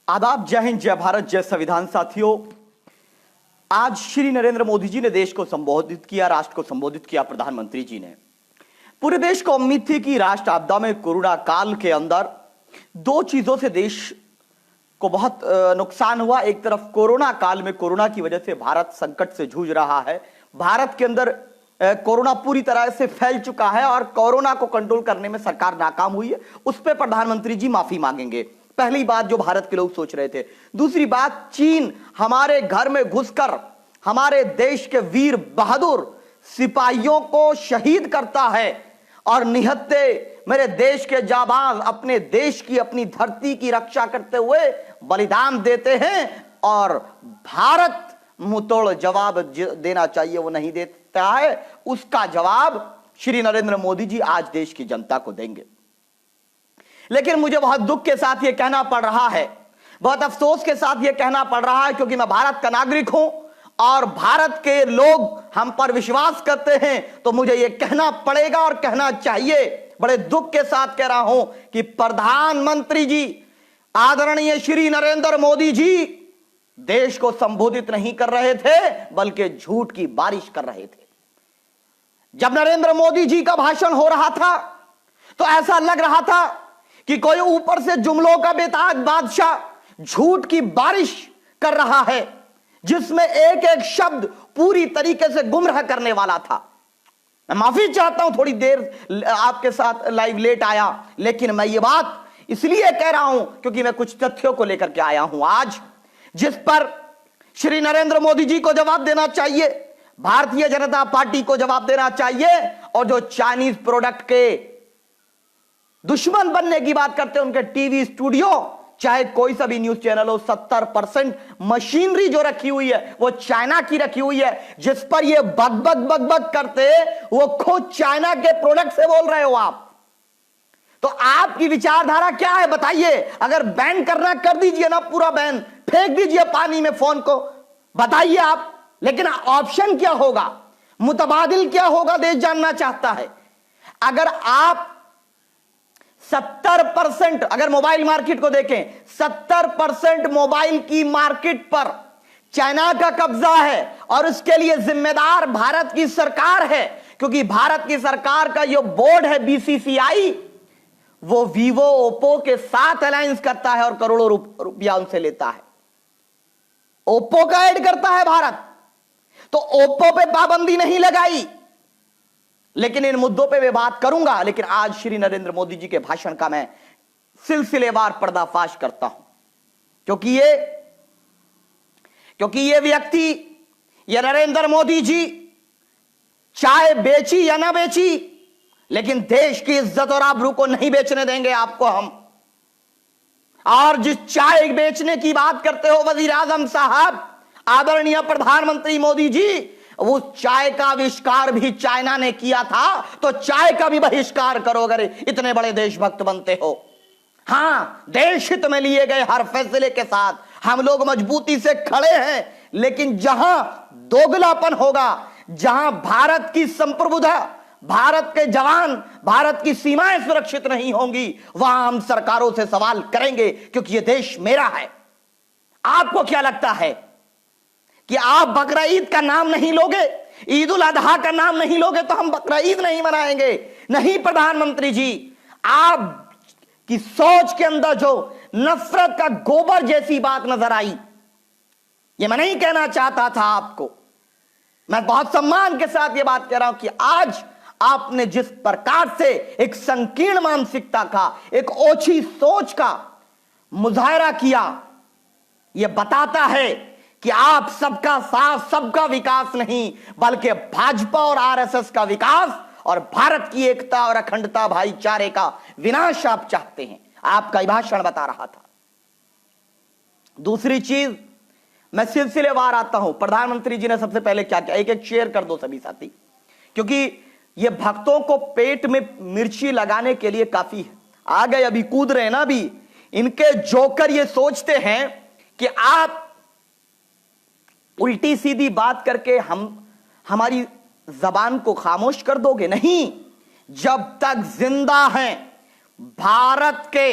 आदाब, जय हिंद, जय भारत, जय संविधान। साथियों, आज श्री नरेंद्र मोदी जी ने देश को संबोधित किया, राष्ट्र को संबोधित किया। प्रधानमंत्री जी ने पूरे देश को उम्मीद थी कि राष्ट्र आपदा में कोरोना काल के अंदर दो चीजों से देश को बहुत नुकसान हुआ। एक तरफ कोरोना काल में कोरोना की वजह से भारत संकट से जूझ रहा है। भारत के अंदर कोरोना पूरी तरह से फैल चुका है और कोरोना को कंट्रोल करने में सरकार नाकाम हुई है। उस पर प्रधानमंत्री जी माफी मांगेंगे। पहली बात जो भारत के लोग सोच रहे थे। दूसरी बात, चीन हमारे घर में घुसकर हमारे देश के वीर बहादुर सिपाहियों को शहीद करता है और निहत्थे मेरे देश के जाबाज अपने देश की, अपनी धरती की रक्षा करते हुए बलिदान देते हैं और भारत मुंहतोड़ जवाब देना चाहिए, वो नहीं देता है। उसका जवाब श्री नरेंद्र मोदी जी आज देश की जनता को देंगे। लेकिन मुझे बहुत दुख के साथ यह कहना पड़ रहा है, बहुत अफसोस के साथ यह कहना पड़ रहा है, क्योंकि मैं भारत का नागरिक हूं और भारत के लोग हम पर विश्वास करते हैं, तो मुझे यह कहना पड़ेगा और कहना चाहिए। बड़े दुख के साथ कह रहा हूं कि प्रधानमंत्री जी, आदरणीय श्री नरेंद्र मोदी जी देश को संबोधित नहीं कर रहे थे, बल्कि झूठ की बारिश कर रहे थे। जब नरेंद्र मोदी जी का भाषण हो रहा था तो ऐसा लग रहा था कि कोई ऊपर से जुमलों का बेताज बादशाह झूठ की बारिश कर रहा है, जिसमें एक एक शब्द पूरी तरीके से गुमराह करने वाला था। मैं माफी चाहता हूं, थोड़ी देर आपके साथ लाइव लेट आया, लेकिन मैं ये बात इसलिए कह रहा हूं क्योंकि मैं कुछ तथ्यों को लेकर के आया हूं आज, जिस पर श्री नरेंद्र मोदी जी को जवाब देना चाहिए, भारतीय जनता पार्टी को जवाब देना चाहिए, और जो चाइनीज प्रोडक्ट के दुश्मन बनने की बात करते हैं, उनके टीवी स्टूडियो, चाहे कोई सा भी न्यूज चैनल हो, 70% मशीनरी जो रखी हुई है वो चाइना की रखी हुई है। जिस पर ये बक करते वो खुद चाइना के प्रोडक्ट से बोल रहे हो आप। तो आपकी विचारधारा क्या है बताइए। अगर बैन करना कर दीजिए ना, पूरा बैन, फेंक दीजिए पानी में फोन को, बताइए आप। लेकिन ऑप्शन क्या होगा, मुतबादिल क्या होगा, देश जानना चाहता है। अगर आप 70%, अगर मोबाइल मार्केट को देखें, 70% मोबाइल की मार्केट पर चाइना का कब्जा है और उसके लिए जिम्मेदार भारत की सरकार है, क्योंकि भारत की सरकार का जो बोर्ड है बीसीसीआई, वो वीवो, ओप्पो के साथ अलायंस करता है और करोड़ों रुपया उनसे लेता है। ओप्पो का ऐड करता है भारत, तो ओप्पो पे पाबंदी नहीं लगाई। लेकिन इन मुद्दों पे मैं बात करूंगा, लेकिन आज श्री नरेंद्र मोदी जी के भाषण का मैं सिलसिलेवार पर्दाफाश करता हूं, क्योंकि ये व्यक्ति, ये नरेंद्र मोदी जी, चाहे बेची या ना बेची, लेकिन देश की इज्जत और आबरू को नहीं बेचने देंगे आपको हम। और जिस चाय बेचने की बात करते हो वजीर आजम साहब, आदरणीय प्रधानमंत्री मोदी जी, वो चाय का आविष्कार भी चाइना ने किया था, तो चाय का भी बहिष्कार करो अगर इतने बड़े देशभक्त बनते हो। हां, देश हित में लिए गए हर फैसले के साथ हम लोग मजबूती से खड़े हैं, लेकिन जहां दोगलापन होगा, जहां भारत की संप्रभुता, भारत के जवान, भारत की सीमाएं सुरक्षित नहीं होंगी, वहां हम सरकारों से सवाल करेंगे, क्योंकि यह देश मेरा है। आपको क्या लगता है कि आप बकरा ईद का नाम नहीं लोगे, ईद उल अजहा का नाम नहीं लोगे तो हम बकरा ईद नहीं मनाएंगे? नहीं प्रधानमंत्री जी, आप की सोच के अंदर जो नफरत का गोबर जैसी बात नजर आई, ये मैं नहीं कहना चाहता था आपको। मैं बहुत सम्मान के साथ ये बात कह रहा हूं कि आज आपने जिस प्रकार से एक संकीर्ण मानसिकता का, एक ओछी सोच का मुजाहरा किया, यह बताता है कि आप सबका साथ, सबका विकास नहीं, बल्कि भाजपा और आरएसएस का विकास और भारत की एकता और अखंडता, भाईचारे का विनाश आप चाहते हैं। आपका भाषण बता रहा था। दूसरी चीज, मैं सिलसिलेवार आता हूं। प्रधानमंत्री जी ने सबसे पहले क्या किया, एक एक शेयर कर दो सभी साथी, क्योंकि ये भक्तों को पेट में मिर्ची लगाने के लिए काफी है। आ गए, अभी कूद रहे ना, अभी इनके जोकर ये सोचते हैं कि आप उल्टी सीधी बात करके हमारी जबान को खामोश कर दोगे। नहीं, जब तक जिंदा हैं भारत के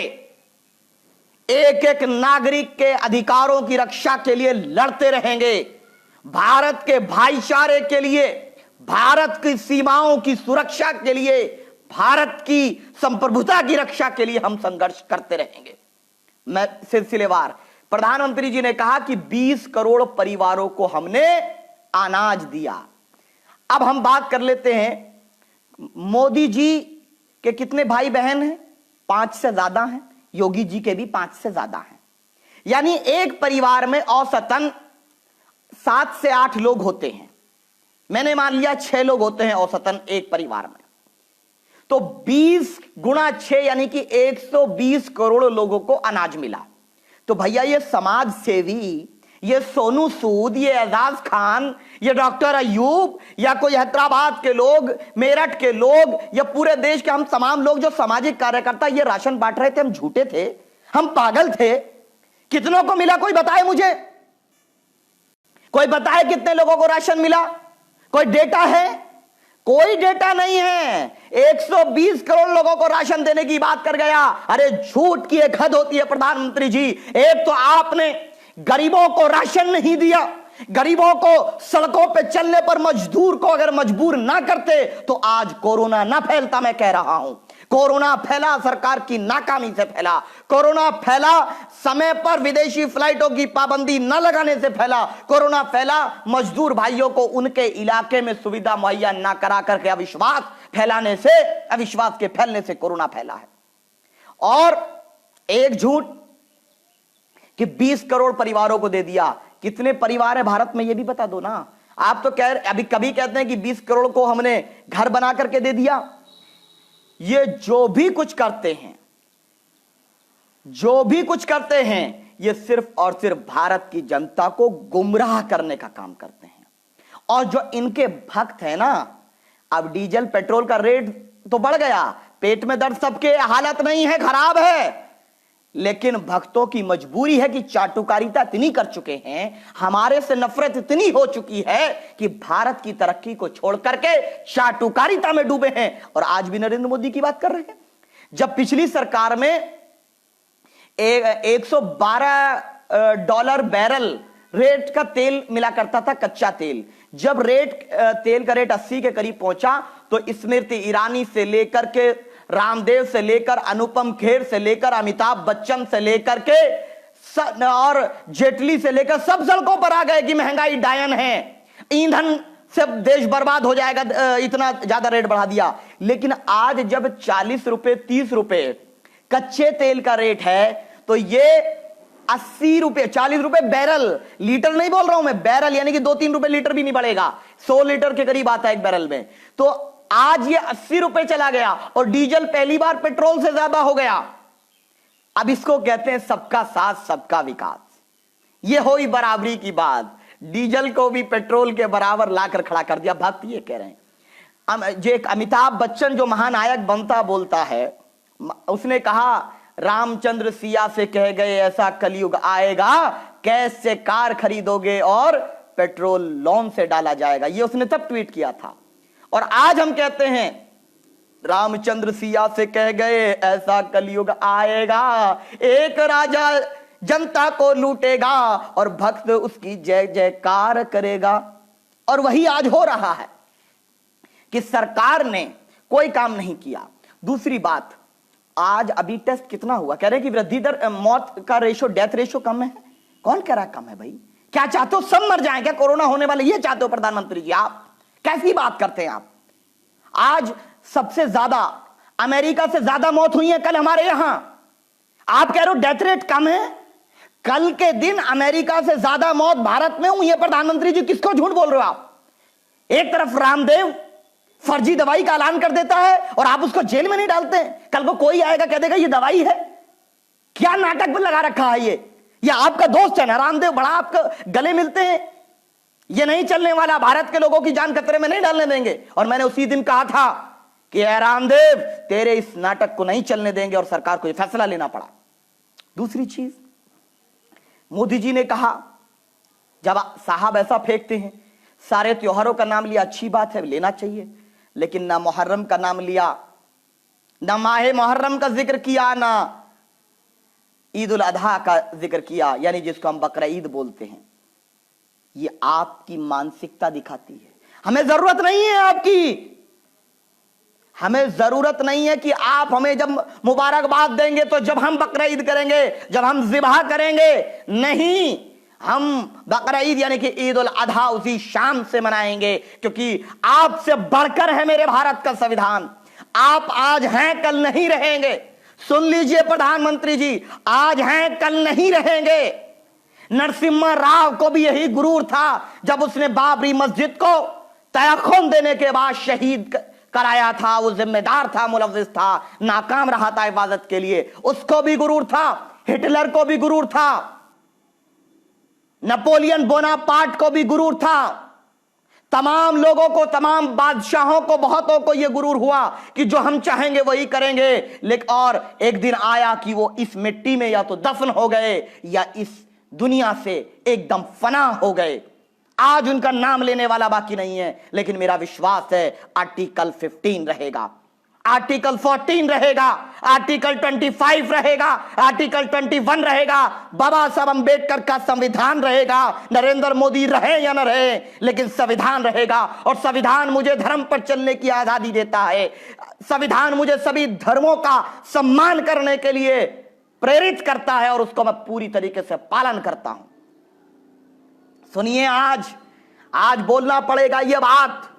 एक एक नागरिक के अधिकारों की रक्षा के लिए लड़ते रहेंगे। भारत के भाईचारे के लिए, भारत की सीमाओं की सुरक्षा के लिए, भारत की संप्रभुता की रक्षा के लिए हम संघर्ष करते रहेंगे। मैं सिलसिलेवार प्रधानमंत्री जी ने कहा कि 20 करोड़ परिवारों को हमने अनाज दिया। अब हम बात कर लेते हैं मोदी जी के कितने भाई बहन हैं? 5 से ज्यादा हैं। योगी जी के भी 5 से ज्यादा हैं। यानी एक परिवार में औसतन 7 से 8 लोग होते हैं। मैंने मान लिया 6 लोग होते हैं औसतन एक परिवार में। तो 20 गुणा 6 यानी कि 120 करोड़ लोगों को अनाज मिला। तो भैया ये समाज सेवी, ये सोनू सूद, ये एजाज खान, ये डॉक्टर अयूब, या कोई हैदराबाद के लोग, मेरठ के लोग, या पूरे देश के हम तमाम लोग जो सामाजिक कार्यकर्ता ये राशन बांट रहे थे, हम झूठे थे? हम पागल थे? कितनों को मिला कोई बताए मुझे? कोई बताए कितने लोगों को राशन मिला? कोई डेटा है? कोई डेटा नहीं है। 120 करोड़ लोगों को राशन देने की बात कर गया। अरे झूठ की एक हद होती है प्रधानमंत्री जी। एक तो आपने गरीबों को राशन नहीं दिया, गरीबों को सड़कों पे चलने पर मजदूर को अगर मजबूर ना करते तो आज कोरोना ना फैलता। मैं कह रहा हूं कोरोना फैला सरकार की नाकामी से फैला। कोरोना फैला समय पर विदेशी फ्लाइटों की पाबंदी न लगाने से फैला। कोरोना फैला मजदूर भाइयों को उनके इलाके में सुविधा मुहैया ना करा करके अविश्वास फैलाने से, अविश्वास के फैलने से कोरोना फैला है। और एक झूठ कि 20 करोड़ परिवारों को दे दिया। कितने परिवार है भारत में ये भी बता दो ना। आप तो कह अभी कभी कहते हैं कि 20 करोड़ को हमने घर बना करके दे दिया। ये जो भी कुछ करते हैं, जो भी कुछ करते हैं, ये सिर्फ और सिर्फ भारत की जनता को गुमराह करने का काम करते हैं। और जो इनके भक्त हैं ना, अब डीजल पेट्रोल का रेट तो बढ़ गया, पेट में दर्द सबके, हालत नहीं है, खराब है, लेकिन भक्तों की मजबूरी है कि चाटुकारिता इतनी कर चुके हैं, हमारे से नफरत इतनी हो चुकी है कि भारत की तरक्की को छोड़ करके चाटुकारिता में डूबे हैं। और आज भी नरेंद्र मोदी की बात कर रहे हैं। जब पिछली सरकार में 112 बैरल रेट का तेल मिला करता था, कच्चा तेल, जब तेल का रेट 80 के करीब पहुंचा तो स्मृति ईरानी से लेकर के, रामदेव से लेकर, अनुपम खेर से लेकर, अमिताभ बच्चन से लेकर के और जेटली से लेकर सब सड़कों पर आ गए कि महंगाई डायन है, ईंधन से देश बर्बाद हो जाएगा, इतना ज्यादा रेट बढ़ा दिया। लेकिन आज जब 40 रुपए 30 रुपए कच्चे तेल का रेट है तो ये 80 रुपए 40 रुपए बैरल, लीटर नहीं बोल रहा हूं मैं, बैरल, यानी कि 2-3 रुपए लीटर भी नहीं बढ़ेगा, 100 लीटर के करीब आता है एक बैरल में। तो आज ये 80 रुपए चला गया और डीजल पहली बार पेट्रोल से ज्यादा हो गया। अब इसको कहते हैं सबका साथ सबका विकास। ये हो ही बराबरी की बात, डीजल को भी पेट्रोल के बराबर लाकर खड़ा कर दिया। भक्त ये कह रहे हैं। जो एक अमिताभ बच्चन जो महानायक बनता बोलता है, उसने कहा रामचंद्र सिया से कह गए ऐसा कलयुग आएगा, कैसे कार खरीदोगे और पेट्रोल लोन से डाला जाएगा। ये उसने तब ट्वीट किया था। और आज हम कहते हैं रामचंद्र सिया से कह गए ऐसा कलयुग आएगा, एक राजा जनता को लूटेगा और भक्त उसकी जय जयकार करेगा। और वही आज हो रहा है कि सरकार ने कोई काम नहीं किया। दूसरी बात, आज अभी टेस्ट कितना हुआ, कह रहे हैं कि वृद्धि दर, मौत का रेशो, डेथ रेशो कम है। कौन कह रहा कम है भाई? क्या चाहते हो सब मर जाएं क्या कोरोना होने वाले? ये चाहते हो प्रधानमंत्री जी? आप कैसी बात करते हैं आप? आज सबसे ज्यादा अमेरिका से ज्यादा मौत हुई है कल हमारे यहां। आप कह रहे हो डेथ रेट कम है। कल के दिन अमेरिका से ज्यादा मौत भारत में हुई है। प्रधानमंत्री जी किसको झूठ बोल रहे हो आप? एक तरफ रामदेव फर्जी दवाई का ऐलान कर देता है और आप उसको जेल में नहीं डालते। कल को कोई आएगा कह देगा ये दवाई है। क्या नाटक लगा रखा है ये आपका दोस्त है ना रामदेव, बड़ा आपके गले मिलते हैं। ये नहीं चलने वाला, भारत के लोगों की जान खतरे में नहीं डालने देंगे। और मैंने उसी दिन कहा था कि रामदेव तेरे इस नाटक को नहीं चलने देंगे और सरकार को यह फैसला लेना पड़ा। दूसरी चीज, मोदी जी ने कहा जब साहब ऐसा फेंकते हैं, सारे त्योहारों का नाम लिया, अच्छी बात है, लेना चाहिए, लेकिन ना मुहर्रम का नाम लिया, ना माहे मुहर्रम का जिक्र किया, ना ईद उल अधा का जिक्र किया, यानी जिसको हम बकरा ईद बोलते हैं। ये आपकी मानसिकता दिखाती है। हमें जरूरत नहीं है आपकी, हमें जरूरत नहीं है कि आप हमें जब मुबारकबाद देंगे तो जब हम बकरा ईद करेंगे, जब हम ज़िबह करेंगे, नहीं, हम बकरा ईद यानी कि ईद उल अधा उसी शाम से मनाएंगे, क्योंकि आपसे बढ़कर है मेरे भारत का संविधान। आप आज हैं कल नहीं रहेंगे। सुन लीजिए प्रधानमंत्री जी, आज हैं कल नहीं रहेंगे। नरसिम्हा राव को भी यही गुरूर था जब उसने बाबरी मस्जिद को तयख्खुन देने के बाद शहीद कराया था। वो जिम्मेदार था, मुलव्विस था, नाकाम रहा था हिफाजत के लिए। उसको भी गुरूर था, हिटलर को भी गुरूर था, नेपोलियन बोनापार्ट को भी गुरूर था। तमाम लोगों को, तमाम बादशाहों को, बहुतों को यह गुरूर हुआ कि जो हम चाहेंगे वही करेंगे। लेकिन और एक दिन आया कि वो इस मिट्टी में या तो दफन हो गए या इस दुनिया से एकदम फना हो गए। आज उनका नाम लेने वाला बाकी नहीं है। लेकिन मेरा विश्वास है आर्टिकल 15 रहेगा, आर्टिकल 14 रहेगा, आर्टिकल 25 रहेगा, आर्टिकल 21 रहेगा, बाबा साहब अंबेडकर का संविधान रहेगा। नरेंद्र मोदी रहे या न रहे, लेकिन संविधान रहेगा। और संविधान मुझे धर्म पर चलने की आजादी देता है। संविधान मुझे सभी धर्मों का सम्मान करने के लिए प्रेरित करता है और उसको मैं पूरी तरीके से पालन करता हूं। सुनिए, आज बोलना पड़ेगा यह बात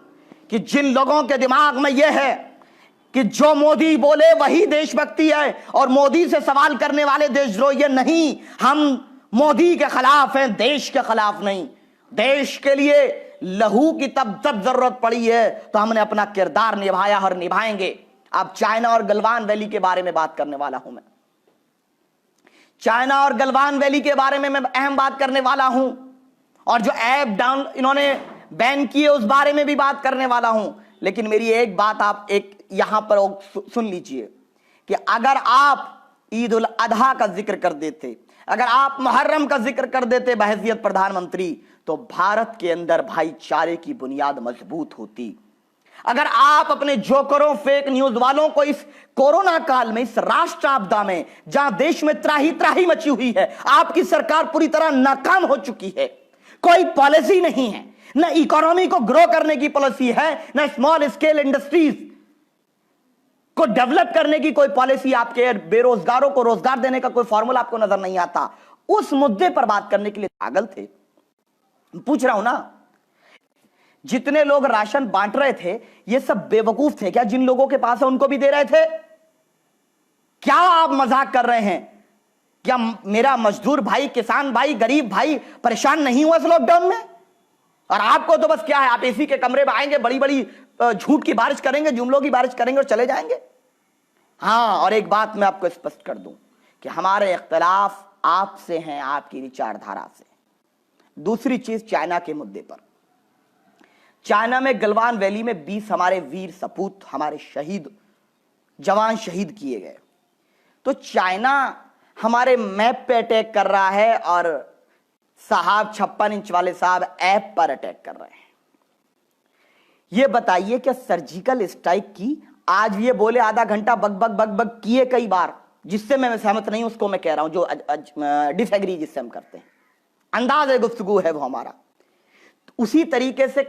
कि जिन लोगों के दिमाग में यह है कि जो मोदी बोले वही देशभक्ति है और मोदी से सवाल करने वाले देशद्रोही है, नहीं, हम मोदी के खिलाफ हैं, देश के खिलाफ नहीं। देश के लिए लहू की तब जरूरत पड़ी है तो हमने अपना किरदार निभाया और निभाएंगे। अब चाइना और गलवान वैली के बारे में बात करने वाला हूं मैं। चाइना और गलवान वैली के बारे में मैं अहम बात करने वाला हूं, और जो ऐप डाउन इन्होंने बैन किए उस बारे में भी बात करने वाला हूं। लेकिन मेरी एक बात आप एक यहां पर सुन लीजिए कि अगर आप ईद उल अधा का जिक्र कर देते, अगर आप मुहर्रम का जिक्र कर देते बहैसियत प्रधानमंत्री, तो भारत के अंदर भाईचारे की बुनियाद मजबूत होती। अगर आप अपने जोकरों, फेक न्यूज वालों को इस कोरोना काल में, इस राष्ट्र आपदा में, जहां देश में त्राही त्राही मची हुई है, आपकी सरकार पूरी तरह नाकाम हो चुकी है, कोई पॉलिसी नहीं है, न इकोनॉमी को ग्रो करने की पॉलिसी है, न स्मॉल स्केल इंडस्ट्रीज को डेवलप करने की कोई पॉलिसी, आपके बेरोजगारों को रोजगार देने का कोई फॉर्मूला आपको नजर नहीं आता। उस मुद्दे पर बात करने के लिए पागल थे। पूछ रहा हूं ना, जितने लोग राशन बांट रहे थे ये सब बेवकूफ थे क्या? जिन लोगों के पास है उनको भी दे रहे थे क्या? आप मजाक कर रहे हैं क्या? मेरा मजदूर भाई, किसान भाई, गरीब भाई परेशान नहीं हुआ इस लॉकडाउन में? और आपको तो बस क्या है, आप एसी के कमरे में आएंगे, बड़ी बड़ी झूठ की बारिश करेंगे, जुमलों की बारिश करेंगे और चले जाएंगे। हाँ, और एक बात मैं आपको स्पष्ट कर दूं कि हमारे इख्तिलाफ आपसे हैं, आपकी विचारधारा से। दूसरी चीज, चाइना के मुद्दे पर, चाइना में गलवान वैली में 20 हमारे वीर सपूत, हमारे शहीद जवान शहीद किए गए। तो चाइना हमारे मैप पे अटैक कर रहा है और साहब 56 इंच वाले साहब ऐप पर अटैक कर रहे हैं। ये बताइए क्या सर्जिकल स्ट्राइक की? आज ये बोले आधा घंटा बग बग बग बग किए कई बार, जिससे मैं सहमत नहीं, उसको मैं कह रहा हूं, जो डिसएग्री जिससे हम करते हैं, अंदाज गुफ्तगू है वो हमारा। उसी तरीके से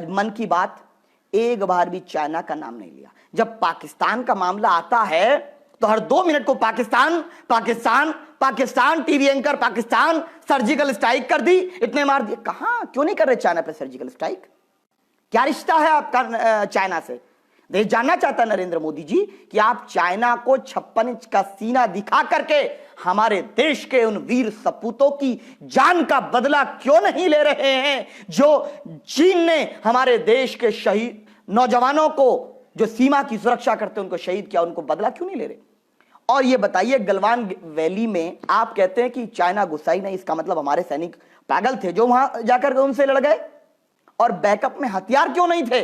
मन की बात एक बार भी चाइना का नाम नहीं लिया। जब पाकिस्तान का मामला आता है तो हर 2 मिनट को Pakistan Pakistan Pakistan, TV anchor Pakistan, surgical strike कर दी, इतने मार दिए। कहां, क्यों नहीं कर रहे चाइना पे सर्जिकल स्ट्राइक? क्या रिश्ता है आपका चाइना से? देश जानना चाहता है नरेंद्र मोदी जी कि आप चाइना को 56 इंच का सीना दिखा करके हमारे देश के उन वीर सपूतों की जान का बदला क्यों नहीं ले रहे हैं? जो चीन ने हमारे देश के शहीद नौजवानों को, जो सीमा की सुरक्षा करते उनको शहीद किया, उनको बदला क्यों नहीं ले रहे? और ये बताइए, गलवान वैली में आप कहते हैं कि चाइना गुस्सा ही नहीं, इसका मतलब हमारे सैनिक पागल थे जो वहां जाकर उनसे लड़ गए? और बैकअप में हथियार क्यों नहीं थे?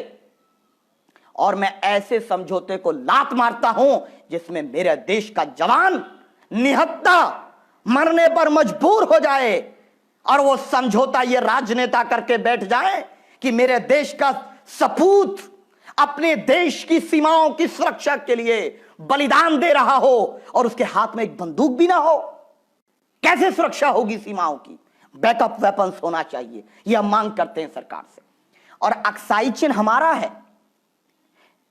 और मैं ऐसे समझौते को लात मारता हूं जिसमें मेरे देश का जवान निहत्था मरने पर मजबूर हो जाए और वो समझौता ये राजनेता करके बैठ जाए कि मेरे देश का सपूत अपने देश की सीमाओं की सुरक्षा के लिए बलिदान दे रहा हो और उसके हाथ में एक बंदूक भी ना हो। कैसे सुरक्षा होगी सीमाओं की? बैकअप वेपन्स होना चाहिए, यह मांग करते हैं सरकार से। और अक्साई चिन्ह हमारा है।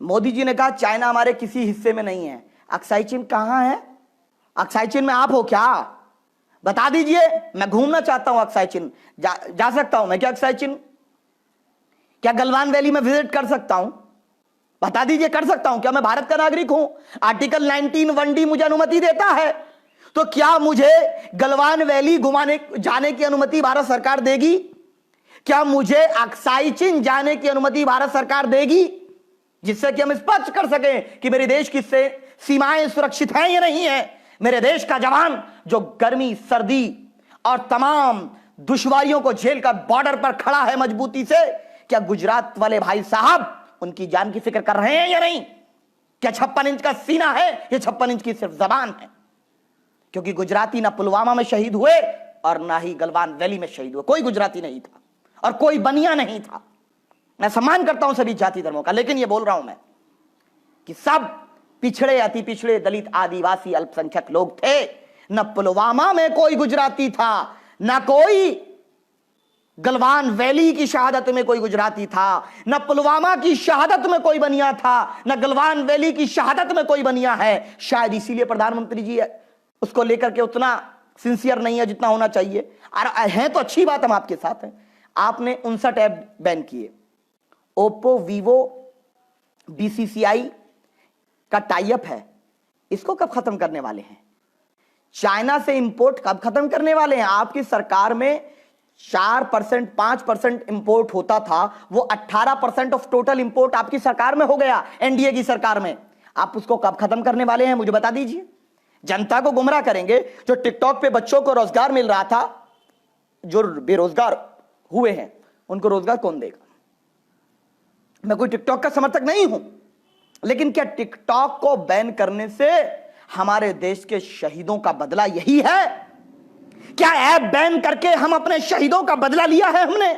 मोदी जी ने कहा चाइना हमारे किसी हिस्से में नहीं है। अक्साई चिन्ह कहां है? अक्साई चिन्ह में आप हो क्या? बता दीजिए, मैं घूमना चाहता हूं अक्साई चिन्ह, जा सकता हूं मैं क्या अक्साई चिन्ह? क्या गलवान वैली में विजिट कर सकता हूं? बता दीजिए, कर सकता हूं क्या? मैं भारत का नागरिक हूं, आर्टिकल 19 1D मुझे अनुमति देता है। तो क्या मुझे गलवान वैली घुमाने जाने की अनुमति भारत सरकार देगी? क्या मुझे अक्साई चिन्ह जाने की अनुमति भारत सरकार देगी, जिससे कि हम स्पष्ट कर सकें कि मेरे देश की सीमाएं सुरक्षित हैं या नहीं है? मेरे देश का जवान जो गर्मी सर्दी और तमाम दुश्वारियों को झेल कर बॉर्डर पर खड़ा है मजबूती से, क्या गुजरात वाले भाई साहब उनकी जान की फिक्र कर रहे हैं या नहीं? क्या 56 इंच का सीना है? ये 56 इंच की सिर्फ जबान है। क्योंकि गुजराती ना पुलवामा में शहीद हुए और ना ही गलवान वैली में शहीद हुए। कोई गुजराती नहीं था और कोई बनिया नहीं था। मैं सम्मान करता हूं सभी जाति धर्मों का, लेकिन यह बोल रहा हूं मैं कि सब पिछड़े, अति पिछड़े, दलित, आदिवासी, अल्पसंख्यक लोग थे। न पुलवामा में कोई गुजराती था, न कोई गलवान वैली की शहादत में कोई गुजराती था, न पुलवामा की शहादत में कोई बनिया था, न गलवान वैली की शहादत में कोई बनिया है। शायद इसीलिए प्रधानमंत्री जी उसको लेकर के उतना सिंसियर नहीं है जितना होना चाहिए। और है तो अच्छी बात, हम आपके साथ हैं। आपने 59 ऐप बैन किए। ओप्पो, वीवो, बीसीसीआई का टाई अप है, इसको कब खत्म करने वाले हैं? चाइना से इंपोर्ट कब खत्म करने वाले हैं? आपकी सरकार में 4%, 5% इंपोर्ट होता था, वो 18% ऑफ टोटल इंपोर्ट आपकी सरकार में हो गया, एनडीए की सरकार में। आप उसको कब खत्म करने वाले हैं, मुझे बता दीजिए। जनता को गुमराह करेंगे। जो टिकटॉक पे बच्चों को रोजगार मिल रहा था, जो बेरोजगार हुए हैं, उनको रोजगार कौन देगा? मैं कोई टिकटॉक का समर्थक नहीं हूं, लेकिन क्या टिकटॉक को बैन करने से हमारे देश के शहीदों का बदला यही है? क्या ऐप बैन करके हम अपने शहीदों का बदला लिया है हमने?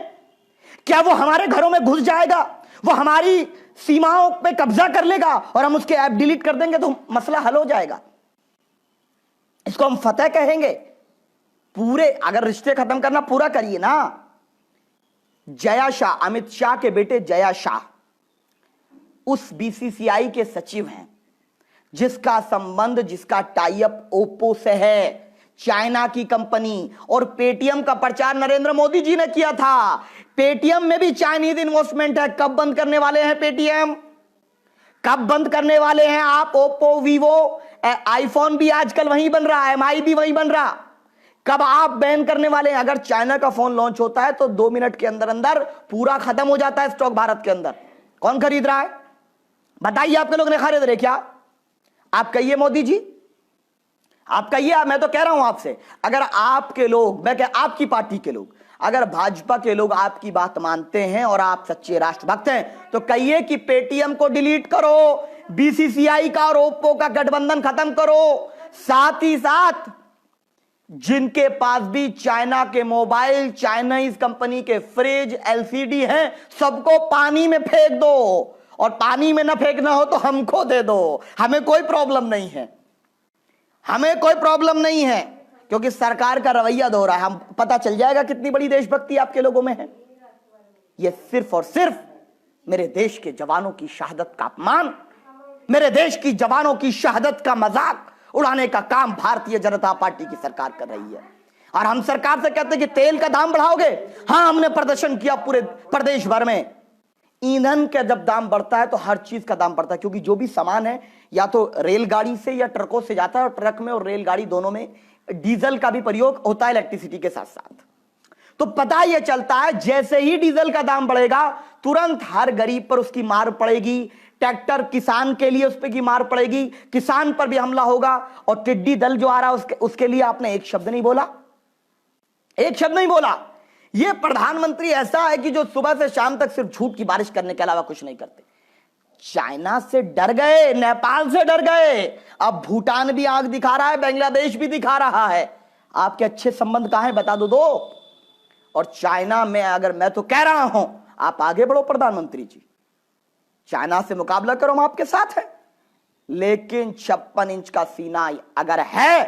क्या वो हमारे घरों में घुस जाएगा, वो हमारी सीमाओं पे कब्जा कर लेगा और हम उसके ऐप डिलीट कर देंगे तो मसला हल हो जाएगा? इसको हम फतेह कहेंगे? पूरे अगर रिश्ते खत्म करना पूरा करिए ना। जया शाह, अमित शाह के बेटे जया शाह उस बीसीसीआई के सचिव हैं जिसका संबंध, जिसका टाई अप ओप्पो से है, चाइना की कंपनी। और पेटीएम का प्रचार नरेंद्र मोदी जी ने किया था। पेटीएम में भी चाइनीज इन्वेस्टमेंट है। कब बंद करने वाले हैं पेटीएम? कब बंद करने वाले हैं आप? ओप्पो, वीवो, आईफोन भी आजकल वहीं बन रहा है, एमआई भी वहीं बन रहा। कब आप बैन करने वाले हैं? अगर चाइना का फोन लॉन्च होता है तो 2 मिनट के अंदर अंदर पूरा खत्म हो जाता है स्टॉक भारत के अंदर। कौन खरीद रहा है बताइए? आपके लोग ने खरीद रहे क्या? आप कहिए मोदी जी, आप कहिए। मैं तो कह रहा हूं आपसे, अगर आपके लोग, मैं कह आपकी पार्टी के लोग, अगर भाजपा के लोग आपकी बात मानते हैं और आप सच्चे राष्ट्रभक्त हैं, तो कहिए कि पेटीएम को डिलीट करो, बीसीसीआई का और ओप्पो का गठबंधन खत्म करो। साथ ही साथ जिनके पास भी चाइना के मोबाइल, चाइनीज कंपनी के फ्रिज, एलसीडी हैं, सबको पानी में फेंक दो। और पानी में ना फेंकना हो तो हमको दे दो, हमें कोई प्रॉब्लम नहीं है, हमें कोई प्रॉब्लम नहीं है। क्योंकि सरकार का रवैया दोहरा है। हम पता चल जाएगा कितनी बड़ी देशभक्ति आपके लोगों में है। यह सिर्फ और सिर्फ मेरे देश के जवानों की शहादत का अपमान, मेरे देश की जवानों की शहादत का मजाक उड़ाने का काम भारतीय जनता पार्टी की सरकार कर रही है। और हम सरकार से कहते हैं कि तेल का दाम बढ़ाओगे। हां, हमने प्रदर्शन किया पूरे प्रदेश भर में। ईंधन का जब दाम बढ़ता है तो हर चीज का दाम बढ़ता है, क्योंकि जो भी सामान है या तो रेलगाड़ी से या ट्रकों से जाता है, और ट्रक में और रेलगाड़ी दोनों में डीजल का भी प्रयोग होता है इलेक्ट्रिसिटी के साथ साथ। तो पता यह चलता है जैसे ही डीजल का दाम बढ़ेगा तुरंत हर गरीब पर उसकी मार पड़ेगी। ट्रैक्टर किसान के लिए उस पर की मार पड़ेगी, किसान पर भी हमला होगा। और टिड्डी दल जो आ रहा है उसके लिए आपने एक शब्द नहीं बोला, एक शब्द नहीं बोला। यह प्रधानमंत्री ऐसा है कि जो सुबह से शाम तक सिर्फ झूठ की बारिश करने के अलावा कुछ नहीं करते। चाइना से डर गए, नेपाल से डर गए, अब भूटान भी आंख दिखा रहा है, बांग्लादेश भी दिखा रहा है। आपके अच्छे संबंध कहां है बता दो। और चाइना में अगर, मैं तो कह रहा हूं आप आगे बढ़ो प्रधानमंत्री जी, चाइना से मुकाबला करो, हम आपके साथ हैं। लेकिन 56 इंच का सीना अगर है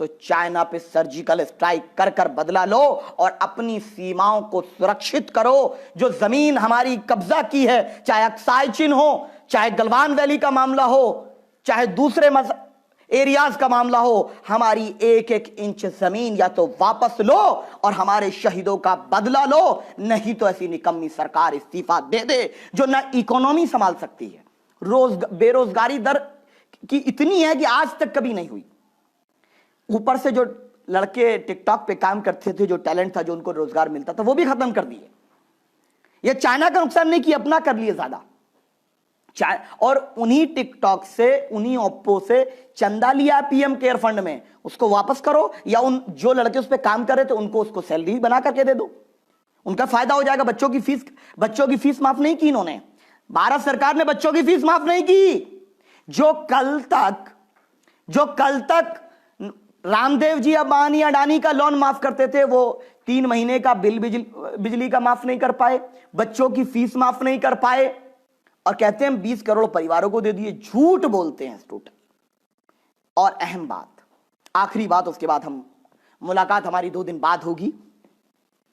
तो चाइना पे सर्जिकल स्ट्राइक कर कर बदला लो और अपनी सीमाओं को सुरक्षित करो। जो जमीन हमारी कब्जा की है, चाहे अक्साई चीन हो, चाहे गलवान वैली का मामला हो, चाहे दूसरे एरियाज का मामला हो, हमारी एक एक इंच जमीन या तो वापस लो और हमारे शहीदों का बदला लो, नहीं तो ऐसी निकम्मी सरकार इस्तीफा दे दे जो ना इकोनॉमी संभाल सकती है। बेरोजगारी दर की इतनी है कि आज तक कभी नहीं हुई। ऊपर से जो लड़के टिकटॉक पे काम करते थे, जो टैलेंट था, जो उनको रोजगार मिलता था, वो भी खत्म कर दिए। ये चाइना का नुकसान नहीं किया, अपना कर लिए ज्यादा। और उन्हीं टिकटॉक से, उन्हीं ओप्पो से चंदा लिया पीएम केयर फंड में, उसको वापस करो, या उन जो लड़के उस पर काम कर रहे थे उनको उसको सैलरी बना करके दे दो, उनका फायदा हो जाएगा। बच्चों की फीस माफ नहीं की इन्होंने, भारत सरकार ने बच्चों की फीस माफ नहीं की। जो कल तक रामदेव जी अंबानी अडानी का लोन माफ करते थे, वो 3 महीने का बिल बिजली का माफ नहीं कर पाए, बच्चों की फीस माफ नहीं कर पाए, और कहते हैं 20 करोड़ परिवारों को दे दिए। झूठ बोलते हैं टोटल। और अहम बात, आखिरी बात, उसके बाद हम मुलाकात हमारी 2 दिन बाद होगी,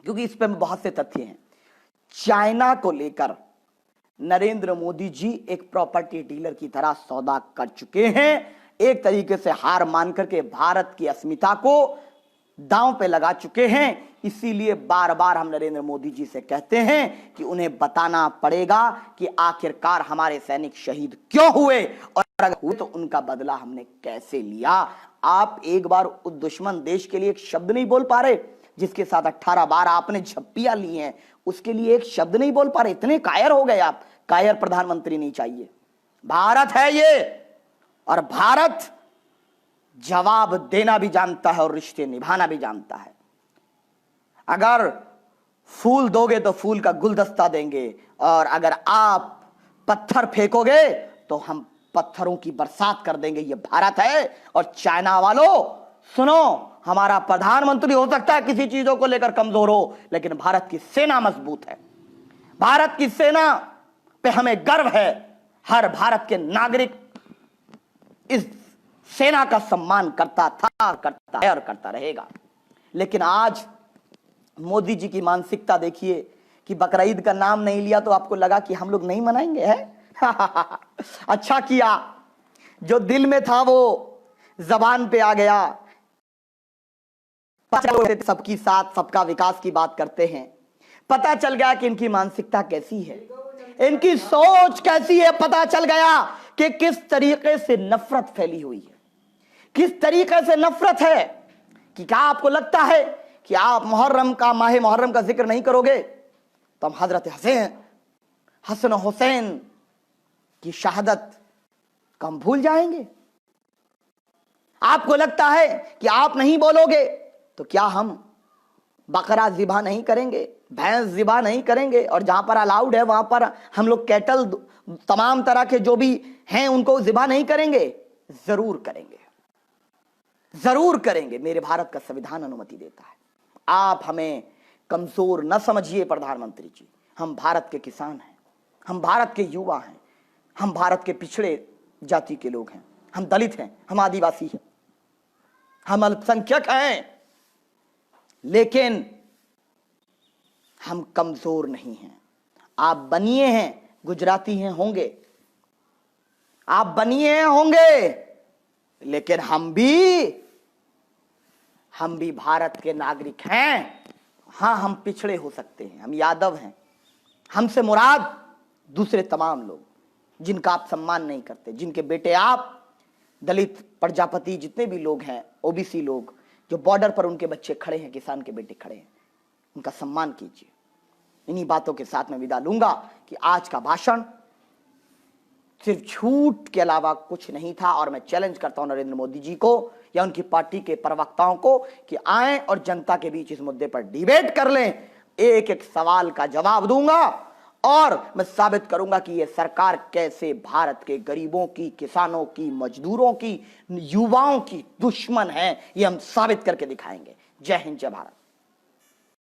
क्योंकि इस पे बहुत से तथ्य हैं। चाइना को लेकर नरेंद्र मोदी जी एक प्रॉपर्टी डीलर की तरह सौदा कर चुके हैं। एक तरीके से हार मान करके भारत की अस्मिता को दांव पे लगा चुके हैं। इसीलिए बार बार हम नरेंद्र मोदी जी से कहते हैं कि उन्हें बताना पड़ेगा कि आखिरकार हमारे सैनिक शहीद क्यों हुए, और अगर हुए तो उनका बदला हमने कैसे लिया। आप एक बार उस दुश्मन देश के लिए एक शब्द नहीं बोल पा रहे, जिसके साथ 18 बार आपने झप्पियां ली हैं, उसके लिए एक शब्द नहीं बोल पा रहे। इतने कायर हो गए आप। कायर प्रधानमंत्री नहीं चाहिए। भारत है ये, और भारत जवाब देना भी जानता है और रिश्ते निभाना भी जानता है। अगर फूल दोगे तो फूल का गुलदस्ता देंगे, और अगर आप पत्थर फेंकोगे तो हम पत्थरों की बरसात कर देंगे। ये भारत है। और चाइना वालों सुनो, हमारा प्रधानमंत्री हो सकता है किसी चीजों को लेकर कमजोर हो, लेकिन भारत की सेना मजबूत है। भारत की सेना पे हमें गर्व है। हर भारत के नागरिक इस सेना का सम्मान करता था, करता है और करता रहेगा। लेकिन आज मोदी जी की मानसिकता देखिए कि बकरीद का नाम नहीं लिया तो आपको लगा कि हम लोग नहीं मनाएंगे, है? अच्छा किया, जो दिल में था वो जबान पे आ गया। सबकी साथ सबका विकास की बात करते हैं। पता चल गया कि इनकी मानसिकता कैसी है, इनकी सोच कैसी है। पता चल गया कि किस तरीके से नफरत फैली हुई है, किस तरीके से नफरत है। कि क्या आपको लगता है कि आप माह मुहर्रम का जिक्र नहीं करोगे तो हम हजरत हसन हुसैन की शहादत को हम भूल जाएंगे? आपको लगता है कि आप नहीं बोलोगे तो क्या हम बकरा ज़िबा नहीं करेंगे, भैंस ज़िबा नहीं करेंगे? और जहां पर अलाउड है वहां पर हम लोग कैटल, तमाम तरह के जो भी हैं, उनको ज़िबा नहीं करेंगे? जरूर करेंगे, जरूर करेंगे। मेरे भारत का संविधान अनुमति देता है। आप हमें कमजोर न समझिए प्रधानमंत्री जी। हम भारत के किसान हैं, हम भारत के युवा हैं, हम भारत के पिछड़े जाति के लोग हैं, हम दलित हैं, हम आदिवासी हैं, हम अल्पसंख्यक हैं, लेकिन हम कमजोर नहीं हैं। आप बनिए हैं, गुजराती हैं होंगे, आप बनिए हैं होंगे, लेकिन हम भी भारत के नागरिक हैं। हाँ, हम पिछड़े हो सकते हैं, हम यादव हैं, हमसे मुराद दूसरे तमाम लोग जिनका आप सम्मान नहीं करते, जिनके बेटे आप, दलित, प्रजापति, जितने भी लोग हैं, ओबीसी लोग, जो बॉर्डर पर उनके बच्चे खड़े हैं, किसान के बेटे खड़े हैं, उनका सम्मान कीजिए। इन्हीं बातों के साथ मैं विदा लूंगा कि आज का भाषण सिर्फ झूठ के अलावा कुछ नहीं था। और मैं चैलेंज करता हूं नरेंद्र मोदी जी को या उनकी पार्टी के प्रवक्ताओं को कि आए और जनता के बीच इस मुद्दे पर डिबेट कर लें। एक एक सवाल का जवाब दूंगा और मैं साबित करूंगा कि यह सरकार कैसे भारत के गरीबों की, किसानों की, मजदूरों की, युवाओं की दुश्मन है। यह हम साबित करके दिखाएंगे। जय हिंद, जय भारत।